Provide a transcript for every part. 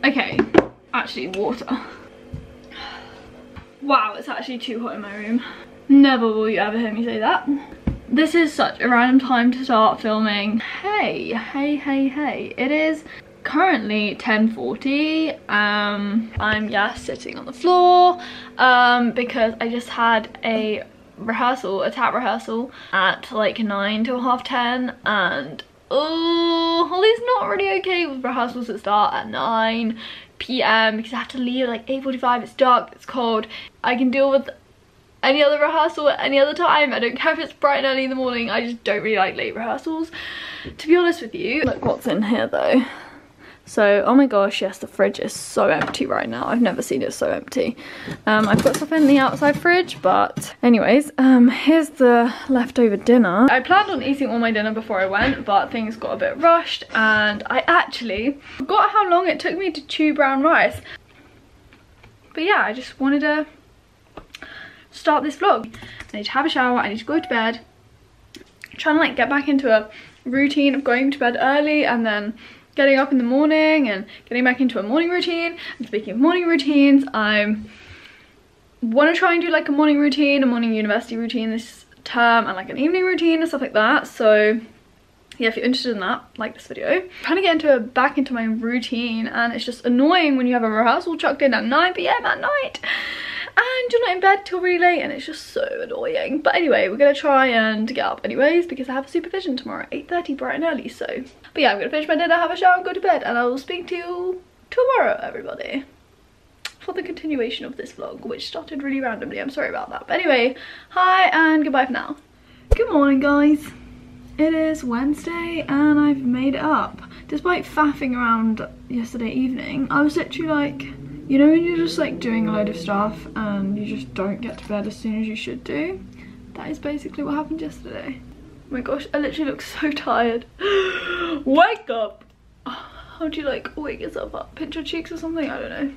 Okay, actually water. Wow, it's actually too hot in my room. Never will you ever hear me say that. This is such a random time to start filming. Hey. It is currently 10:40. I'm sitting on the floor because I just had a rehearsal, a tap rehearsal at like 9 till 10:30, and Holly's not really okay with rehearsals that start at 9 PM because I have to leave at like 8:45. It's dark, it's cold. I can deal with any other rehearsal at any other time. I don't care if it's bright and early in the morning. I just don't really like late rehearsals, to be honest with you. Look what's in here though. So, oh my gosh, yes, the fridge is so empty right now. I've never seen it so empty. I've got stuff in the outside fridge, but anyways, here's the leftover dinner. I planned on eating all my dinner before I went, but things got a bit rushed, and I actually forgot how long it took me to chew brown rice. But yeah, I just wanted to start this vlog. I need to have a shower, I need to go to bed. I'm trying to like get back into a routine of going to bed early and then getting up in the morning and getting back into a morning routine. And speaking of morning routines, I want to try and do like a morning routine, a morning university routine this term, and like an evening routine and stuff like that. So yeah, if you're interested in that, like this video. I'm trying to get back into my routine, and it's just annoying when you have a rehearsal chucked in at 9 PM at night and you're not in bed till really late, and it's just so annoying. But anyway, we're gonna try and get up anyways because I have a supervision tomorrow at 8:30 bright and early. So but yeah, I'm gonna finish my dinner, have a shower and go to bed, and I will speak to you tomorrow, everybody, for the continuation of this vlog, which started really randomly. I'm sorry about that. But anyway, hi and goodbye for now. Good morning, guys. It is Wednesday and I've made it up. Despite faffing around yesterday evening, I was literally like, you know when you're just like doing a load of stuff and you just don't get to bed as soon as you should do? That is basically what happened yesterday. Oh my gosh, I literally look so tired. Wake up! How do you like wake yourself up? Pinch your cheeks or something? I don't know.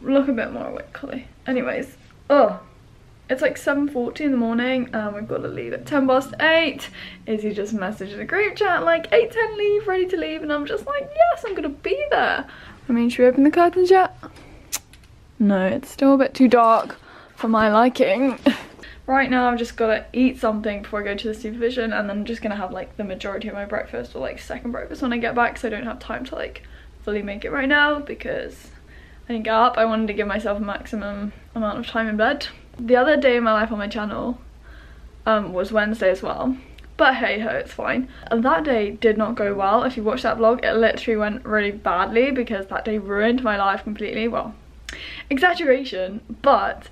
Look a bit more awake, Holly. Anyways, it's like 7:40 in the morning and we've got to leave at 8:10. Izzy just messaged in a group chat like 8:10 leave, ready to leave, and I'm just like, yes, I'm gonna be there. I mean, should we open the curtains yet? No, it's still a bit too dark for my liking. Right now I've just got to eat something before I go to the supervision, and then I'm just gonna have like the majority of my breakfast, or like second breakfast when I get back, so I don't have time to like fully make it right now because I didn't get up. I wanted to give myself a maximum amount of time in bed. The other day in my life on my channel was Wednesday as well, but hey ho, it's fine. And that day did not go well. If you watched that vlog, it literally went really badly because that day ruined my life completely. Well, exaggeration, but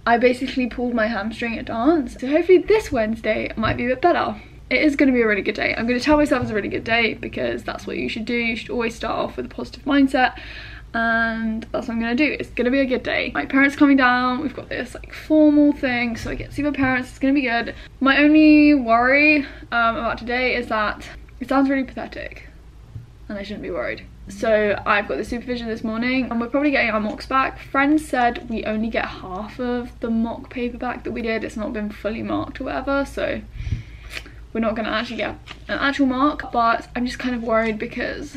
I basically pulled my hamstring at dance. So hopefully this Wednesday might be a bit better. It is going to be a really good day. I'm going to tell myself it's a really good day because that's what you should do. You should always start off with a positive mindset, and that's what I'm going to do. It's going to be a good day. My parents are coming down. We've got this like formal thing, so I get to see my parents. It's going to be good. My only worry about today is that it sounds really pathetic and I shouldn't be worried. So I've got the supervision this morning and we're probably getting our mocks back. Friends said we only get half of the mock paper back that we did. It's not been fully marked or whatever, so we're not going to actually get an actual mark. But I'm just kind of worried because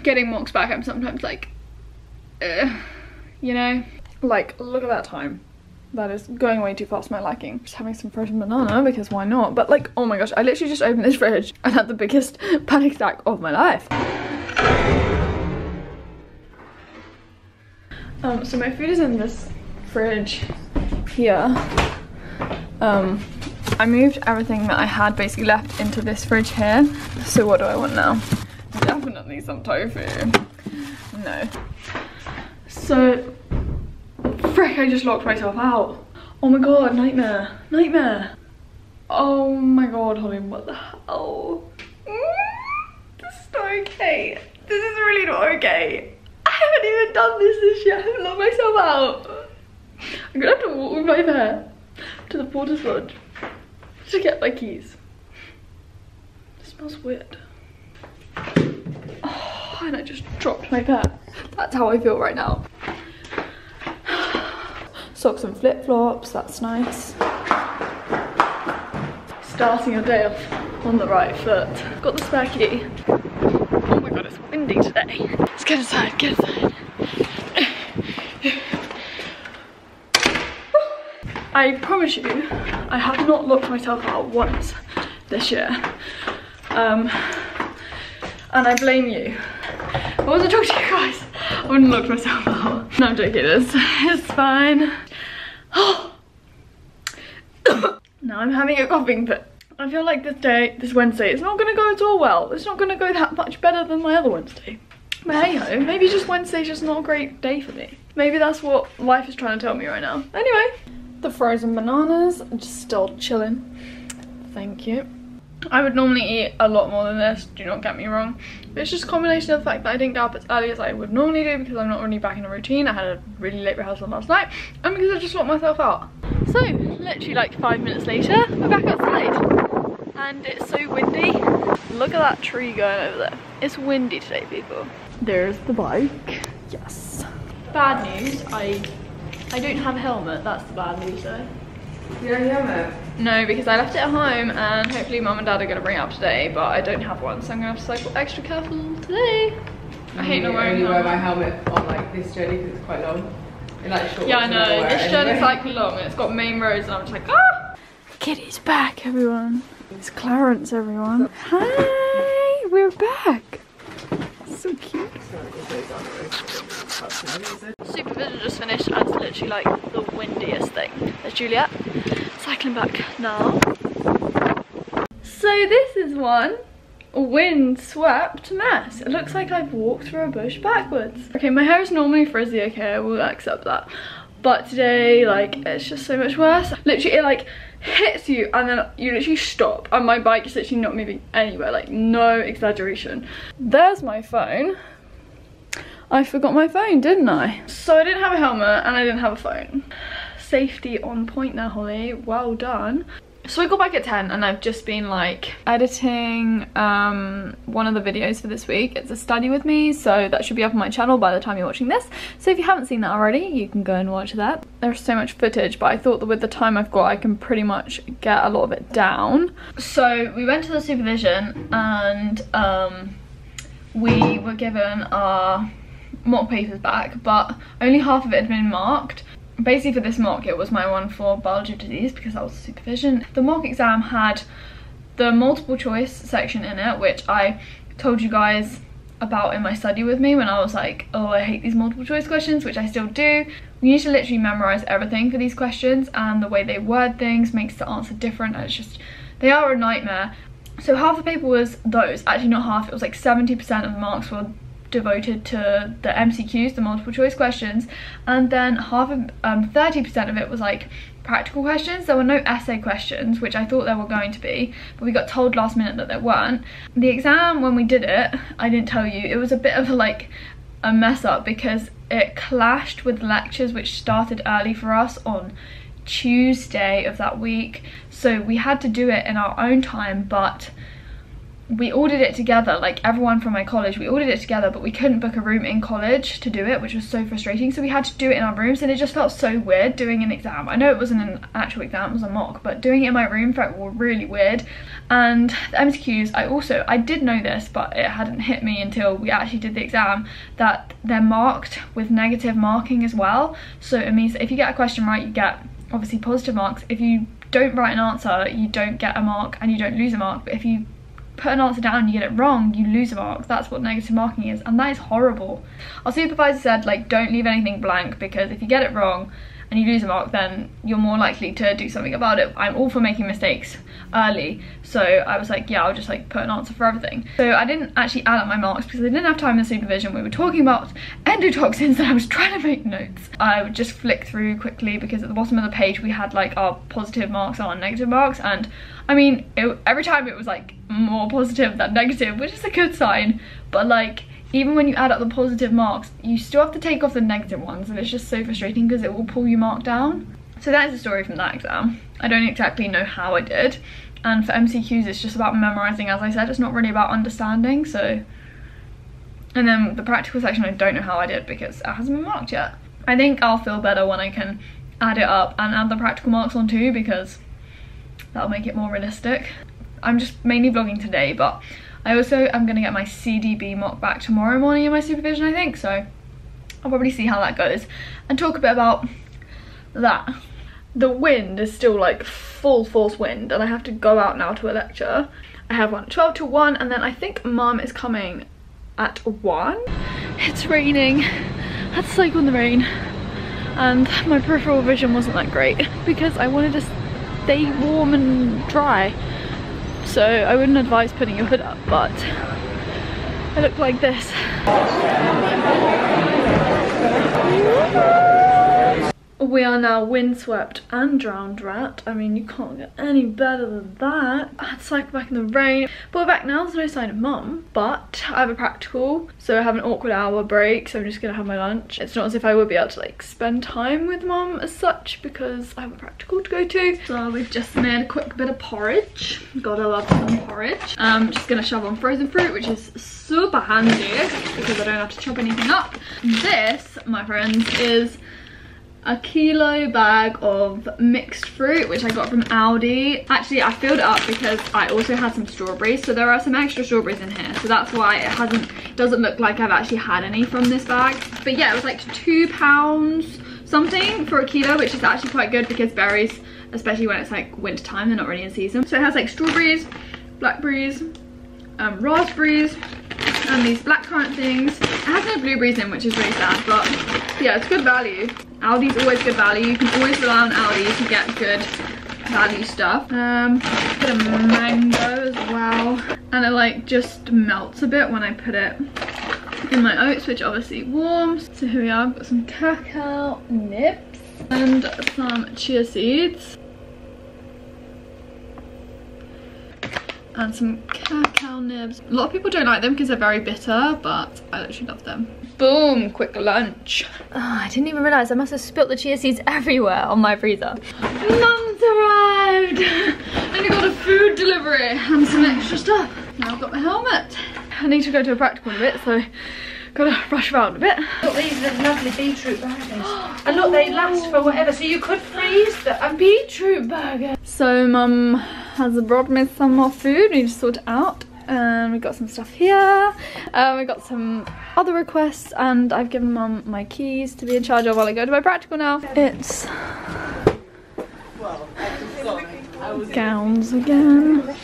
getting mocks back, I'm sometimes like, you know, like look at that time. That is going way too fast for my liking. Just having some frozen banana because why not? But like, oh my gosh, I literally just opened this fridge and had the biggest panic attack of my life. So my food is in this fridge here. I moved everything that I had basically left into this fridge here. So what do I want now? Definitely some tofu. No. So frick, I just locked myself out. Oh my god, nightmare. Nightmare. Oh my god, Holly, what the hell? This is not okay. This is really not okay. I haven't even done this year. I haven't locked myself out. I'm gonna have to walk with my hair to the porter's lodge to get my keys. It smells weird. Oh, and I just dropped my pen. That's how I feel right now. Socks and flip-flops, that's nice. Starting your day off on the right foot. Got the spare key. Oh my god, it's windy today. Okay, let's get inside, get inside. I promise you, I have not locked myself out once this year. And I blame you. I wasn't talking to you guys. I wouldn't lock myself out. No, I'm joking, it's fine. Now I'm having a coughing fit. I feel like this Wednesday, it's not gonna go at all well. It's not gonna go that much better than my other Wednesday. But hey ho, maybe just Wednesday's just not a great day for me. Maybe that's what life is trying to tell me right now. Anyway, the frozen bananas are just still chilling. Thank you. I would normally eat a lot more than this, do not get me wrong. But it's just a combination of the fact that I didn't get up as early as I would normally do because I'm not really back in a routine. I had a really late rehearsal last night and because I just locked myself out. So, literally like 5 minutes later, we're back outside. And it's so windy. Look at that tree going over there. It's windy today, people. There's the bike. Yes. Bad news, I don't have a helmet. That's the bad news though. You don't have a helmet? No, because I left it at home and hopefully mum and dad are going to bring it up today, but I don't have one, so I'm going to have to cycle extra careful today. I hate not wearing a helmet. I only wear my helmet on like this journey because it's quite long. Like short. Yeah, I know. This journey's like long and it's got main roads and I'm just like, ah! Kitty's back, everyone. It's Clarence, everyone. Hi, we're back. So cute. Supervision just finished and it's literally like the windiest thing. There's Juliet cycling back now. So this is one wind-swept mess. It looks like I've walked through a bush backwards. Okay, my hair is normally frizzy, okay, I will accept that. But today, like, it's just so much worse. Literally, it like hits you and then you literally stop and my bike is literally not moving anywhere, like no exaggeration. There's my phone. I forgot my phone, didn't I? So I didn't have a helmet and I didn't have a phone. Safety on point there, Holly, well done. So I got back at 10 and I've just been like editing one of the videos for this week. It's a study with me, so that should be up on my channel by the time you're watching this. So if you haven't seen that already, you can go and watch that. There's so much footage, but I thought that with the time I've got, I can pretty much get a lot of it down. So we went to the supervision and we were given our mock papers back, but only half of it had been marked. Basically for this mock it was my one for biology of disease because that was the supervision. The mock exam had the multiple choice section in it, which I told you guys about in my study with me when I was like, oh, I hate these multiple choice questions, which I still do. We need to literally memorize everything for these questions and the way they word things makes the answer different and it's just, they are a nightmare. So half the paper was those, actually not half, it was like 70% of the marks were devoted to the MCQs, the multiple choice questions, and then 30% of it was like practical questions. There were no essay questions, which I thought there were going to be, but we got told last minute that there weren't. The exam, when we did it, I didn't tell you, it was a bit of like a mess up because it clashed with lectures which started early for us on Tuesday of that week, so we had to do it in our own time, but we all did it together, like everyone from my college, we all did it together, but we couldn't book a room in college to do it, which was so frustrating, so we had to do it in our rooms and it just felt so weird doing an exam. I know it wasn't an actual exam, it was a mock, but doing it in my room felt really weird. And the MCQs, I did know this, but it hadn't hit me until we actually did the exam, that they're marked with negative marking as well. So it means that if you get a question right, you get obviously positive marks. If you don't write an answer, you don't get a mark and you don't lose a mark, but if you put an answer down and you get it wrong, you lose a mark. That's what negative marking is, and that is horrible. Our supervisor said, like, don't leave anything blank because if you get it wrong and you lose a mark, then you're more likely to do something about it. I'm all for making mistakes early, so I was like, yeah, I'll just like put an answer for everything. So I didn't actually add up my marks because I didn't have time in the supervision. We were talking about endotoxins and I was trying to make notes. I would just flick through quickly because at the bottom of the page we had like our positive marks and our negative marks, and I mean, every time it was like more positive than negative, which is a good sign, but like even when you add up the positive marks, you still have to take off the negative ones, and it's just so frustrating because it will pull your mark down. So that is the story from that exam. I don't exactly know how I did, and for MCQs it's just about memorising, as I said, it's not really about understanding, so. And then the practical section I don't know how I did because it hasn't been marked yet. I think I'll feel better when I can add it up and add the practical marks on too, because that'll make it more realistic. I'm just mainly vlogging today, but I also am going to get my CDB mock back tomorrow morning in my supervision, I think, so I'll probably see how that goes and talk a bit about that. The wind is still like full force wind and I have to go out now to a lecture. I have one at 12 to 1 and then I think mum is coming at 1. It's raining. I had to cycle in the rain and my peripheral vision wasn't that great because I wanted to stay warm and dry. So I wouldn't advise putting your hood up, but I look like this. We are now windswept and drowned rat. I mean, you can't get any better than that. I had to cycle back in the rain. But we're back now, there's no sign of mum. But I have a practical, so I have an awkward hour break, so I'm just gonna have my lunch. It's not as if I would be able to like spend time with mum as such because I have a practical to go to. So we've just made a quick bit of porridge. Gotta love some porridge. Just gonna shove on frozen fruit, which is super handy because I don't have to chop anything up. This, my friends, is a kilo bag of mixed fruit which I got from Aldi. Actually, I filled it up because I also had some strawberries, so there are some extra strawberries in here, so that's why it doesn't look like I've actually had any from this bag. But yeah, it was like £2 something for a kilo, which is actually quite good because berries, especially when it's like winter time, they're not really in season. So it has like strawberries, blackberries, raspberries, and these blackcurrant things. It has no blueberries in, which is really sad, but yeah, it's good value. Aldi's always good value. You can always rely on Aldi to get good value stuff. Bit of mango as well, and it like just melts a bit when I put it in my oats, which obviously warms. So here we are. I've got some cacao nibs and some chia seeds and some cacao nibs. A lot of people don't like them because they're very bitter, but I literally love them. Boom, quick lunch. Oh, I didn't even realise I must have spilt the chia seeds everywhere on my freezer. Mum's arrived! And I got a food delivery and some extra stuff. Now I've got my helmet. I need to go to a practical in a bit, so gotta rush around a bit. Look, these are lovely beetroot burgers. And look, they last for whatever, so you could freeze a beetroot burger. So mum has brought me some more food. We need to sort it out. And we've got some stuff here. We've got some other requests, and I've given mum my keys to be in charge of while I go to my practical now. It's gowns again.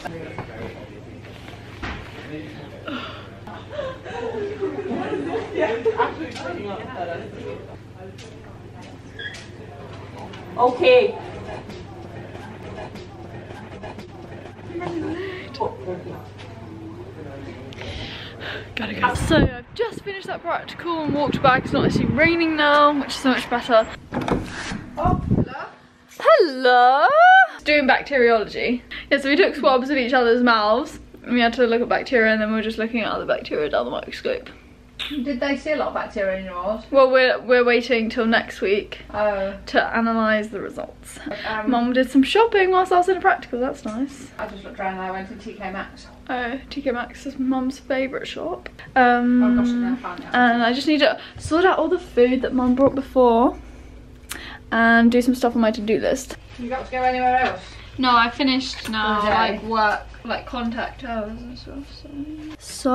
Okay. Gotta go. So I've just finished that practical and walked back. It's not actually raining now, which is so much better. Oh, hello. Hello! Doing bacteriology. Yeah, so we took swabs of each other's mouths and we had to look at bacteria, and then we were just looking at other bacteria down the microscope. Did they see a lot of bacteria in yours? Well, we're waiting till next week to analyse the results. Mum did some shopping whilst I was in a practical, that's nice. I just looked around and I went to TK Maxx. Oh, TK Maxx is mum's favourite shop. Oh gosh, I found it. And I just need to sort out all the food that mum brought before and do some stuff on my to-do list. You got to go anywhere else? No, I finished now, like work, like contact hours and stuff. So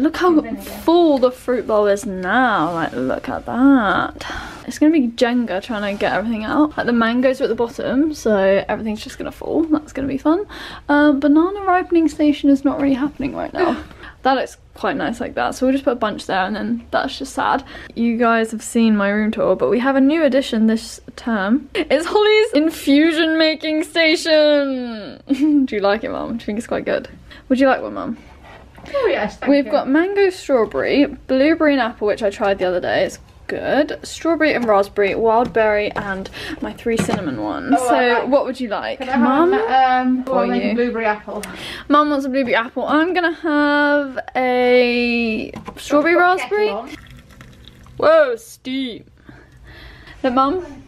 look how full the fruit bowl is now. Like, look at that. It's gonna be Jenga trying to get everything out. Like, the mangoes are at the bottom, so everything's just gonna fall. That's gonna be fun. Banana ripening station is not really happening right now. That looks quite nice like that, so we'll just put a bunch there, and then that's just sad. You guys have seen my room tour, but we have a new addition this term. It's Holly's infusion making station. Do you like it, Mum? Do you think it's quite good? Would you like one, Mum? Oh yes, thank you. We've got mango, strawberry, blueberry and apple, which I tried the other day. It's good. Strawberry and raspberry, wild berry, and my 3 cinnamon ones. Oh, so what would you like, Mum? Or you? Blueberry apple. Mum wants a blueberry apple. I'm gonna have a strawberry raspberry. Whoa, steam. Look, Mum.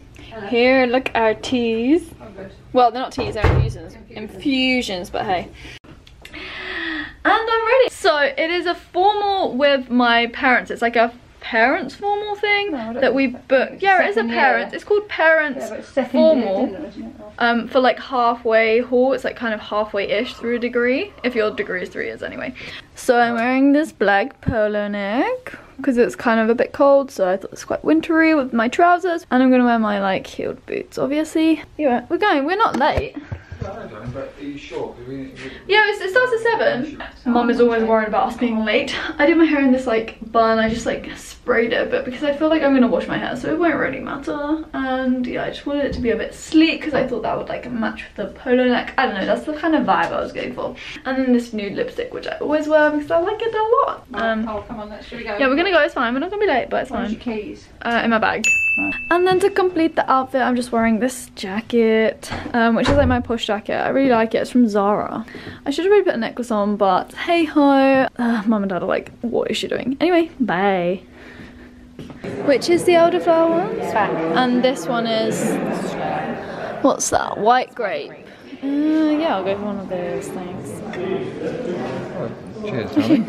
Here, look, our teas. Oh, good. Well, they're not teas, they're infusions. Infusions, but hey. And I'm ready. So it is a formal with my parents. It's like a parents formal thing that we booked. Yeah, it is a parents. It's called parents formal. For like halfway haul. It's like kind of halfway-ish through a degree. If your degree is 3 years anyway. So I'm wearing this black polo neck because it's kind of a bit cold, so I thought it was quite wintry with my trousers. And I'm gonna wear my like heeled boots, obviously. Yeah, we're not late. But are you sure? Yeah, it starts at 7. Mum is always worried about us being late. I did my hair in this like bun, I just like sprayed it a bit because I feel like I'm gonna wash my hair, so it won't really matter. And yeah, I just wanted it to be a bit sleek because I thought that would like match with the polo neck. I don't know, that's the kind of vibe I was going for. And then this nude lipstick, which I always wear because I like it a lot. Oh, come on, should we go? Yeah, we're gonna go, it's fine. We're not gonna be late, but it's fine. Where's your keys? In my bag. And then to complete the outfit, I'm just wearing this jacket, which is like my posh jacket. I really like it. It's from Zara. I should have really put a necklace on, but hey ho. Mum and Dad are like, what is she doing? Anyway, bye. Which is the elderflower one? And this one is, what's that? White grape. Yeah, I'll go for one of those, thanks. Cheers, darling.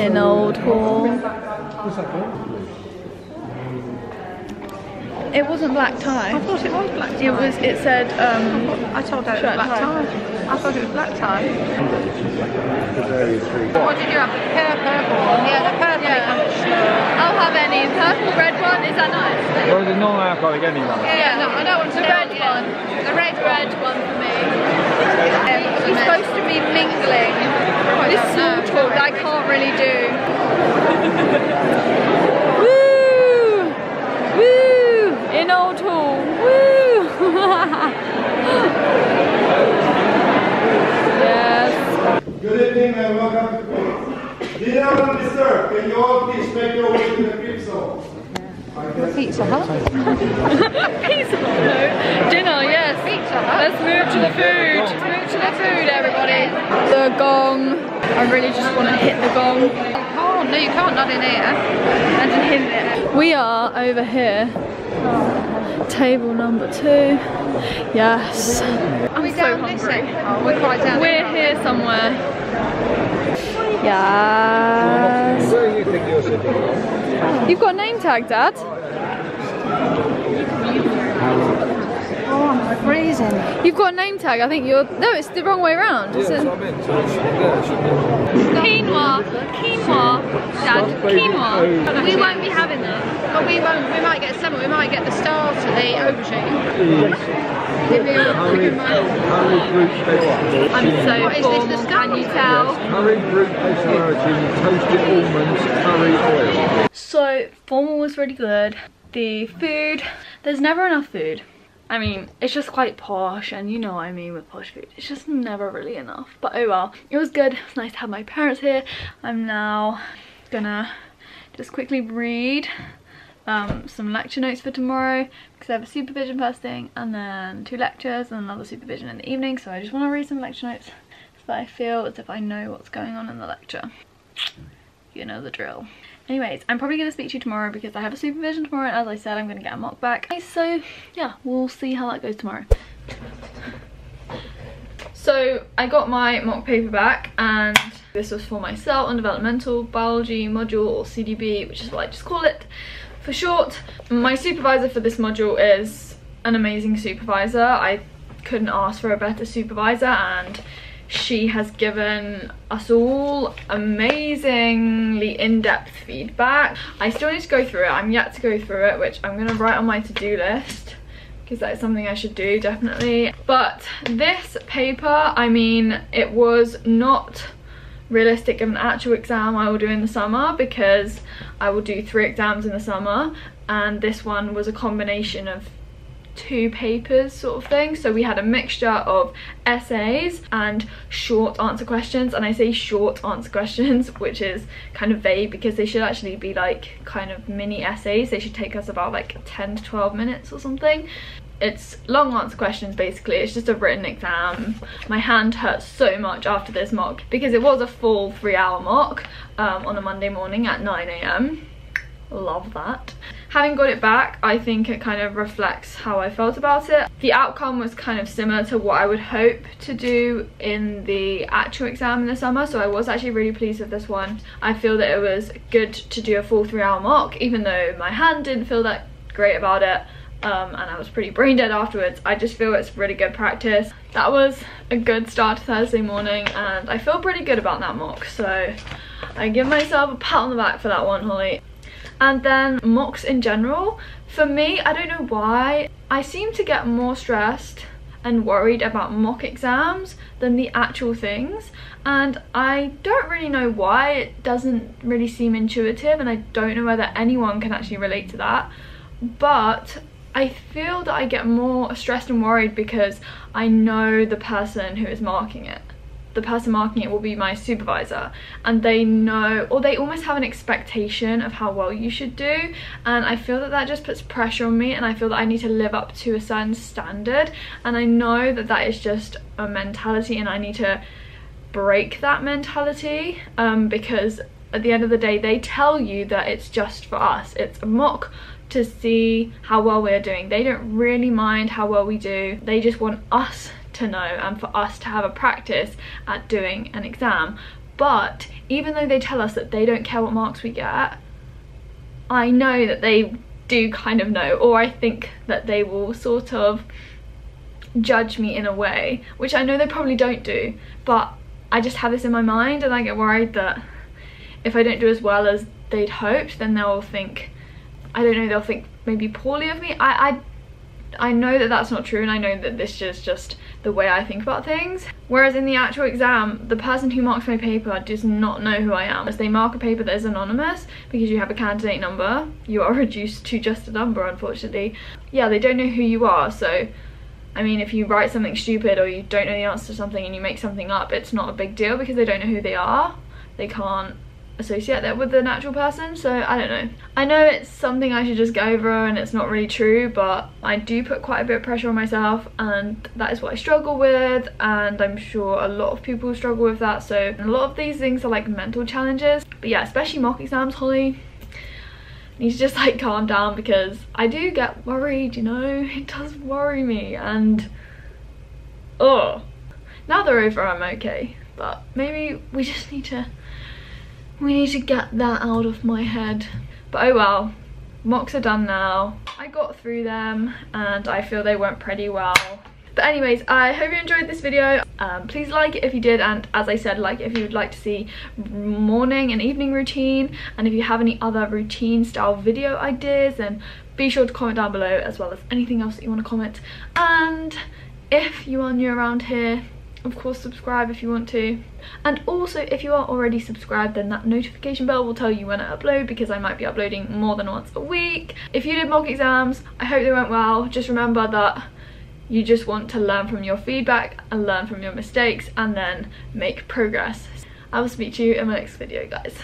In Old Hall. What's that for? It wasn't black tie. I thought it was black tie. It said, I told her it was black tie. I thought it was black tie. What did you have? The purple one? Yeah, the purple one. I'll have any. Purple red one, is that nice? Well, the non-alcoholic anyway. Yeah, no, I don't want the red one. The red one for me. We're supposed to be mingling. This small talk that I can't really do. Woo! Woo! In Old Hall. Woo! Yes. Good evening and welcome to dinner will be served. Can you all please make your way to the crib zone? Pizza Hut? Pizza Hut? No. Dinner, yes. Pizza Hut. Let's move to the food. Let's move to the food, everybody. The gong. I really just want to hit the gong. Oh, no, you can't, not in here. And to hit it. We are over here. Table number 2. Yes. Are we down this end? Oh, we're quite down. We're here somewhere. Yes. Where do you think you're sitting? You've got a name tag, Dad. Oh, I'm freezing. You've got a name tag. I think you're. No, it's the wrong way around. Yeah, that's what I meant. So it should be Quinoa. Quinoa. Dad. Quinoa. We won't be having that. But we won't. We might get some. We might get the starter, the aubergine. curry fruit vegetable. I'm so What is this, formal. the Can you tell? Curry fruit vegetable, toasted almonds, curry oil. So formal was really good. The food. There's never enough food. I mean, it's just quite posh, and you know what I mean with posh food. It's just never really enough. But oh well, it was good. It's nice to have my parents here. I'm now gonna just quickly read some lecture notes for tomorrow because I have a supervision first thing and then 2 lectures and another supervision in the evening. So I just want to read some lecture notes so that I feel as if I know what's going on in the lecture. You know the drill. Anyways, I'm probably going to speak to you tomorrow because I have a supervision tomorrow, and as I said, I'm going to get a mock back. So yeah, we'll see how that goes tomorrow. So I got my mock paper back, and this was for my cell and developmental biology module, or CDB, which is what I just call it for short. My supervisor for this module is an amazing supervisor. I couldn't ask for a better supervisor, and she has given us all amazingly in-depth feedback. I still need to go through it. I'm yet to go through it, which I'm going to write on my to-do list because that is something I should do, definitely. But this paper, I mean, it was not realistic of an actual exam I will do in the summer because I will do 3 exams in the summer, and this one was a combination of 2 papers sort of thing. So we had a mixture of essays and short answer questions, and I say short answer questions, which is kind of vague because they should actually be like kind of mini essays. They should take us about like 10 to 12 minutes or something. It's long answer questions basically. It's just a written exam. My hand hurts so much after this mock because it was a full 3-hour mock on a Monday morning at 9 AM. Love that. having got it back, I think it kind of reflects how I felt about it. The outcome was kind of similar to what I would hope to do in the actual exam in the summer, so I was actually really pleased with this one. I feel that it was good to do a full 3-hour mock, even though my hand didn't feel that great about it. And I was pretty brain dead afterwards. I just feel it's really good practice. That was a good start to Thursday morning, and I feel pretty good about that mock, so I give myself a pat on the back for that one, Holly. And then mocks in general, for me, I don't know why, I seem to get more stressed and worried about mock exams than the actual things, and I don't really know why. It doesn't really seem intuitive, and I don't know whether anyone can actually relate to that, but I feel that I get more stressed and worried because I know the person who is marking it. The person marking it will be my supervisor, and they know, or they almost have an expectation of how well you should do, and I feel that that just puts pressure on me, and I feel that I need to live up to a certain standard, and I know that that is just a mentality, and I need to break that mentality, because at the end of the day they tell you that it's just for us, it's a mock to see how well we're doing. They don't really mind how well we do, they just want us to know and for us to have a practice at doing an exam. But even though they tell us that they don't care what marks we get, I know that they do kind of know, or I think that they will sort of judge me in a way, which I know they probably don't do, but I just have this in my mind, and I get worried that if I don't do as well as they'd hoped, then they'll think, I don't know, they'll think maybe poorly of me. I know that that's not true, and I know that this is just the way I think about things. Whereas in the actual exam, the person who marks my paper does not know who I am. As they mark a paper that is anonymous, because you have a candidate number, you are reduced to just a number, unfortunately. Yeah, they don't know who you are, so I mean, if you write something stupid or you don't know the answer to something and you make something up, it's not a big deal because they don't know who they are. They can't associate that with an actual person, so I don't know. I know it's something I should just get over and it's not really true, but I do put quite a bit of pressure on myself, and that is what I struggle with, and I'm sure a lot of people struggle with that. So a lot of these things are like mental challenges, but yeah, especially mock exams, Holly, need to just like calm down, because I do get worried, you know, it does worry me, and oh, now they're over I'm okay, but maybe we just need to get that out of my head. But oh well, mocks are done now. I got through them and I feel they went pretty well. But anyways, I hope you enjoyed this video. Please like it if you did, and as I said, like if you would like to see morning and evening routine, and if you have any other routine style video ideas, then be sure to comment down below, as well as anything else that you want to comment. And if you are new around here, of course subscribe if you want to, and also if you are already subscribed, then that notification bell will tell you when I upload, because I might be uploading more than once a week. If you did mock exams, I hope they went well. Just remember that you just want to learn from your feedback and learn from your mistakes and then make progress. I will speak to you in my next video, guys.